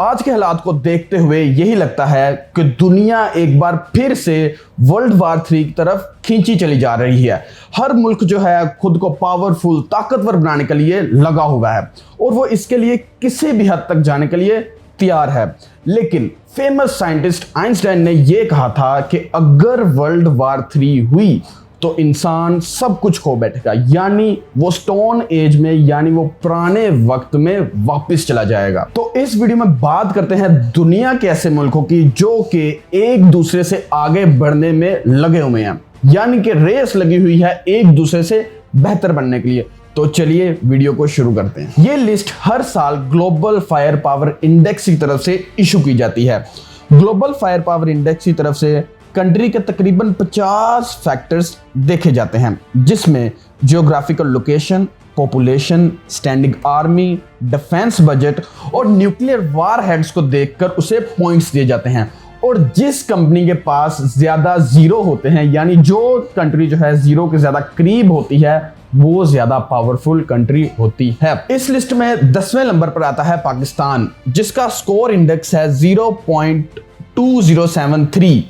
आज के हालात को देखते हुए यही लगता है कि दुनिया एक बार फिर से वर्ल्ड वार 3 की तरफ खींची चली जा रही है। हर मुल्क जो है खुद को पावरफुल, ताकतवर बनाने के लिए लगा हुआ है और वो इसके लिए किसी भी हद तक जाने के लिए तैयार है। लेकिन फेमस साइंटिस्ट आइंस्टाइन ने यह कहा था कि अगर वर्ल्ड वार 3 हुई तो इंसान सब कुछ खो बैठेगा, यानी वो स्टोन एज में, यानी वो पुराने वक्त में वापस चला जाएगा। तो इस वीडियो में बात करते हैं दुनिया के ऐसे मुल्कों की जो कि एक दूसरे से आगे बढ़ने में लगे हुए हैं, यानी कि रेस लगी हुई है एक दूसरे से बेहतर बनने के लिए। तो चलिए वीडियो को शुरू करते हैं। ये लिस्ट हर साल ग्लोबल फायर पावर इंडेक्स की तरफ से इशू की जाती है। ग्लोबल फायर पावर इंडेक्स की तरफ से कंट्री के तकरीबन 50 फैक्टर्स देखे जाते हैं, जिसमें geographical location, population, standing army, defence budget और न्यूक्लियर वार हेड्स को देखकर उसे पॉइंट्स दिए जाते हैं। और जिस कंपनी के पास ज्यादा जीरो होते हैं, यानी जो कंट्री जो है जीरो के ज्यादा करीब होती है, वो ज्यादा पावरफुल कंट्री होती है। इस लिस्ट में 10वें नंबर पर आता है पाकिस्तान, जिसका स्कोर इंडेक्स है 0.2073।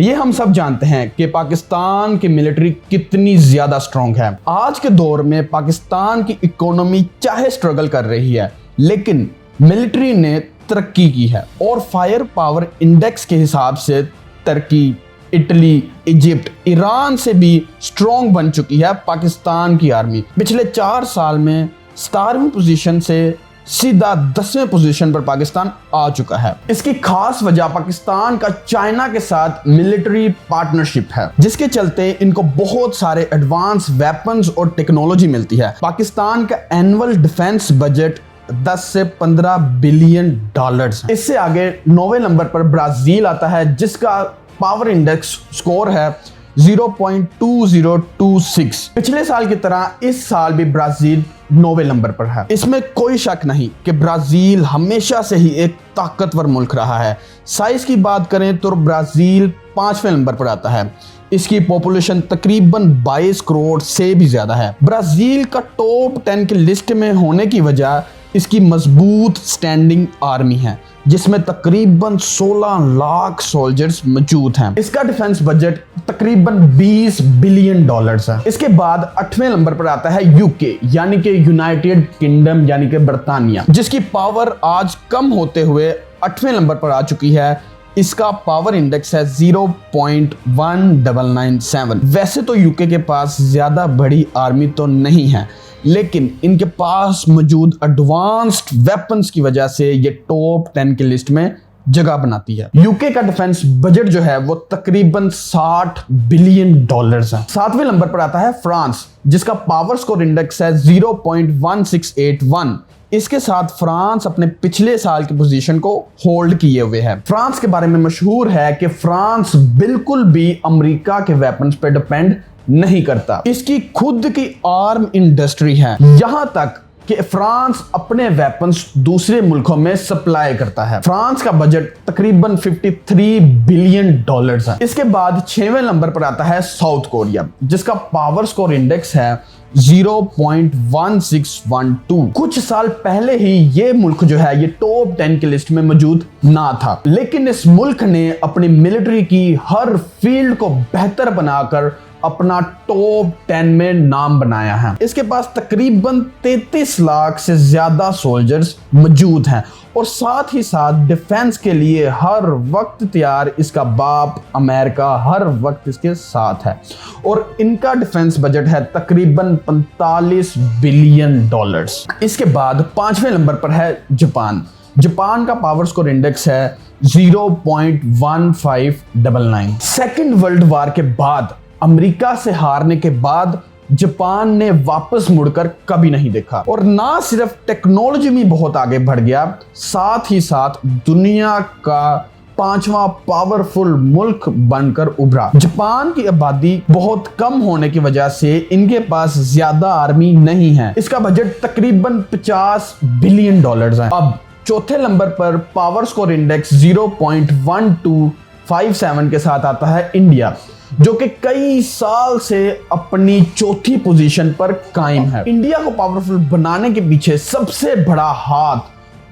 ये हम सब जानते हैं कि पाकिस्तान की मिलिट्री कितनी ज्यादा स्ट्रांग है। आज के दौर में पाकिस्तान की इकोनॉमी चाहे स्ट्रगल कर रही है, लेकिन मिलिट्री ने तरक्की की है और फायर पावर इंडेक्स के हिसाब से तुर्की, इटली, इजिप्ट, ईरान से भी स्ट्रांग बन चुकी है पाकिस्तान की आर्मी। पिछले 4 साल में 17वीं पोजीशन से सीधा 10वें पोजीशन पर पाकिस्तान आ चुका है। इसकी खास वजह पाकिस्तान का चाइना के साथ मिलिट्री पार्टनरशिप है, जिसके चलते इनको बहुत सारे एडवांस वेपन्स और टेक्नोलॉजी मिलती है। पाकिस्तान का एनुअल डिफेंस बजट 10 से 15 बिलियन डॉलर्स है। इससे आगे 9वें नंबर पर ब्राजील आता है, जिसका पावर इंडेक्स स्कोर है 0.2026। पिछले साल की तरह इस साल भी ब्राजील 9वें नंबर पर है। इसमें कोई शक नहीं कि ब्राजील हमेशा से ही एक ताकतवर मुल्क रहा है। साइज की बात करें तो ब्राजील 5वें नंबर पर आता है। इसकी पॉपुलेशन तकरीबन 22 करोड़ से भी ज्यादा है। ब्राजील का टॉप 10 की लिस्ट में होने की वजह इसकी मजबूत स्टैंडिंग आर्मी है, जिसमें तकरीबन 16 लाख सोल्जर्स मौजूद हैं। इसका डिफेंस बजट तकरीबन 20 बिलियन डॉलर्स है। इसके बाद 8वें नंबर पर आता है यूके, यानी कि यूनाइटेड किंगडम, यानी कि बर्तानिया, जिसकी पावर आज कम होते हुए 8वें नंबर पर आ चुकी है। इसका पावर इंडेक्स है 0.1997। वैसे तो यूके के पास ज्यादा बड़ी आर्मी तो नहीं है, लेकिन इनके पास मौजूद एडवांस्ड वेपन्स की वजह से ये टॉप 10 की लिस्ट में जगह बनाती है। यूके का डिफेंस बजट जो है वो तकरीबन 60 बिलियन डॉलर्स है। 7वें नंबर पर आता है फ्रांस, जिसका पावर स्कोर इंडेक्स है 0.1681। इसके साथ फ्रांस अपने पिछले साल की पोजीशन को होल्ड किए हुए है। फ्रांस के बारे में मशहूर है कि फ्रांस बिल्कुल भी अमेरिका के वेपन्स पे डिपेंड नहीं करता। इसकी खुद की आर्म इंडस्ट्री है, यहां तक कि फ्रांस अपने वेपन्स दूसरे मुल्कों में सप्लाई करता है। फ्रांस का बजट तकरीबन 53 बिलियन डॉलर्स है। इसके बाद 6वें नंबर पर आता है साउथ कोरिया, जिसका पावर स्कोर इंडेक्स है 0.1612। कुछ साल पहले ही ये मुल्क जो है ये टॉप 10 की लिस्ट में मौजूद ना था, लेकिन इस मुल्क ने अपनी मिलिट्री की हर फील्ड को बेहतर बनाकर अपना टॉप 10 में नाम बनाया है। इसके पास तकरीबन 33 लाख से ज्यादा सोल्जर्स मौजूद हैं और साथ ही साथ डिफेंस के लिए हर वक्त तैयार इसका बाप अमेरिका हर वक्त इसके साथ है और इनका डिफेंस बजट है तकरीबन 45 बिलियन डॉलर्स। इसके बाद 5वें नंबर पर है जापान। जापान का पावर स्कोर इंडेक्स है 0.1599। सेकेंड वर्ल्ड वार के बाद, अमेरिका से हारने के बाद जापान ने वापस मुड़कर कभी नहीं देखा और ना सिर्फ टेक्नोलॉजी में बहुत आगे बढ़ गया, साथ ही साथ दुनिया का 5वां पावरफुल मुल्क बनकर उभरा। जापान की आबादी बहुत कम होने की वजह से इनके पास ज्यादा आर्मी नहीं है। इसका बजट तकरीबन 50 बिलियन डॉलर्स है। अब चौथे नंबर पर पावर स्कोर इंडेक्स 0.1257 के साथ आता है इंडिया, जो कि कई साल से अपनी चौथी पोजीशन पर कायम है। इंडिया को पावरफुल बनाने के पीछे सबसे बड़ा हाथ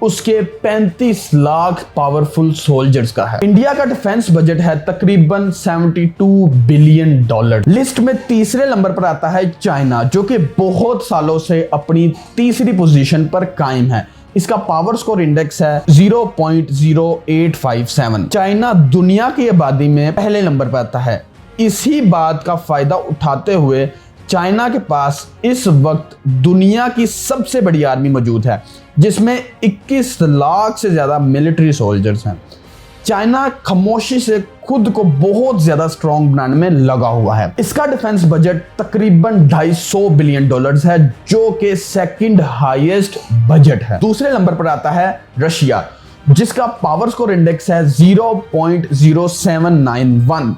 उसके 35 लाख पावरफुल सोल्जर्स का है। इंडिया का डिफेंस बजट है तकरीबन 72 बिलियन डॉलर। लिस्ट में तीसरे नंबर पर आता है चाइना, जो कि बहुत सालों से अपनी तीसरी पोजीशन पर कायम है। इसका पावर स्कोर इंडेक्स है 0.0857। चाइना दुनिया की आबादी में पहले नंबर पर आता है। इसी बात का फायदा उठाते हुए चाइना के पास इस वक्त दुनिया की सबसे बड़ी आर्मी मौजूद है, जिसमें 21 लाख से ज्यादा मिलिट्री सोल्जर्स हैं। चाइना खामोशी से खुद को बहुत ज्यादा स्ट्रॉन्ग बनाने में लगा हुआ है। इसका डिफेंस बजट तकरीबन 250 बिलियन डॉलर्स है, जो कि सेकंड हाईएस्ट बजट है। दूसरे नंबर पर आता है रशिया, जिसका पावर स्कोर इंडेक्स है 0.0791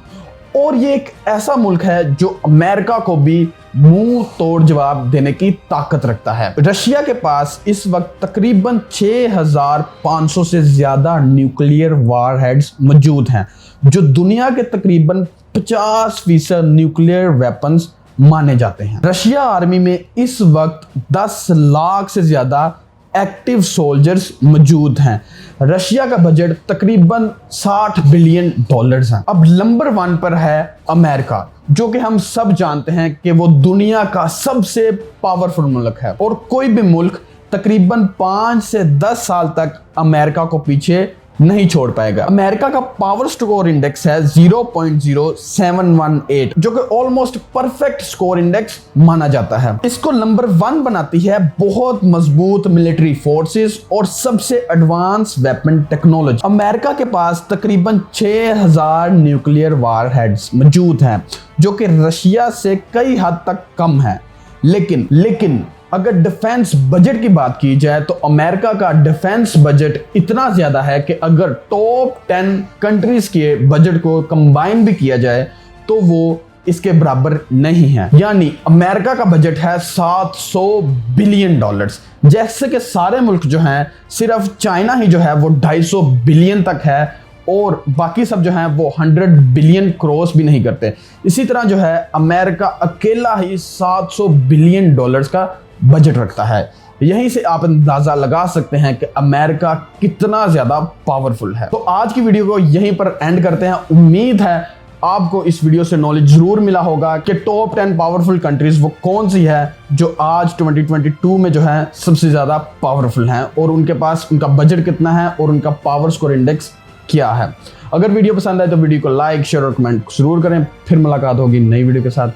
और ये एक ऐसा मुल्क है जो अमेरिका को भी मुंह तोड़ जवाब देने की ताकत रखता है। रशिया के पास इस वक्त तकरीबन 6500 से ज्यादा न्यूक्लियर वारहेड्स मौजूद हैं, जो दुनिया के तकरीबन 50% न्यूक्लियर वेपन्स माने जाते हैं। रशिया आर्मी में इस वक्त 10 लाख से ज्यादा एक्टिव सोल्जर्स मौजूद हैं। रशिया का बजट तकरीबन 60 बिलियन डॉलर्स है। अब नंबर 1 पर है अमेरिका, जो कि हम सब जानते हैं कि वो दुनिया का सबसे पावरफुल मुल्क है और कोई भी मुल्क तकरीबन 5 से 10 साल तक अमेरिका को पीछे नहीं छोड़ पाएगा। अमेरिका का पावर स्कोर इंडेक्स है 0.0718, जो कि ऑलमोस्ट परफेक्ट स्कोर इंडेक्स माना जाता है। इसको नंबर 1 बनाती है बहुत मजबूत मिलिट्री फोर्सेस और सबसे एडवांस वेपन टेक्नोलॉजी। अमेरिका के पास तकरीबन 6000 न्यूक्लियर वारहेड्स मौजूद हैं, जो कि रशिया से कई हद तक कम है। लेकिन अगर डिफेंस बजट की बात की जाए तो अमेरिका का डिफेंस बजट इतना ज्यादा है कि अगर टॉप 10 कंट्रीज के बजट को कंबाइन भी किया जाए तो वो इसके बराबर नहीं है। यानी अमेरिका का बजट है 700 बिलियन डॉलर्स, जैसे कि सारे मुल्क जो हैं, सिर्फ चाइना ही जो है वो 250 बिलियन तक है और बाकी सब जो हैं वो 100 बिलियन क्रॉस भी नहीं करते। इसी तरह जो है अमेरिका अकेला ही 700 बिलियन डॉलर्स का बजट रखता है। यहीं से आप अंदाजा लगा सकते हैं कि अमेरिका कितना ज्यादा पावरफुल है। तो आज की वीडियो को यहीं पर एंड करते हैं। उम्मीद है आपको इस वीडियो से नॉलेज जरूर मिला होगा कि टॉप 10 पावरफुल कंट्रीज वो कौन सी है जो आज 2022 में जो है सबसे ज्यादा पावरफुल हैं और उनके पास उनका बजट कितना है और उनका पावर स्कोर इंडेक्स क्या है। अगर वीडियो पसंद आए तो वीडियो को लाइक, शेयर और कमेंट जरूर करें। फिर मुलाकात होगी नई वीडियो के साथ।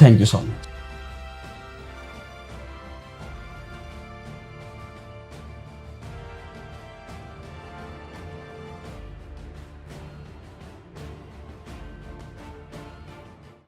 Thank you so much.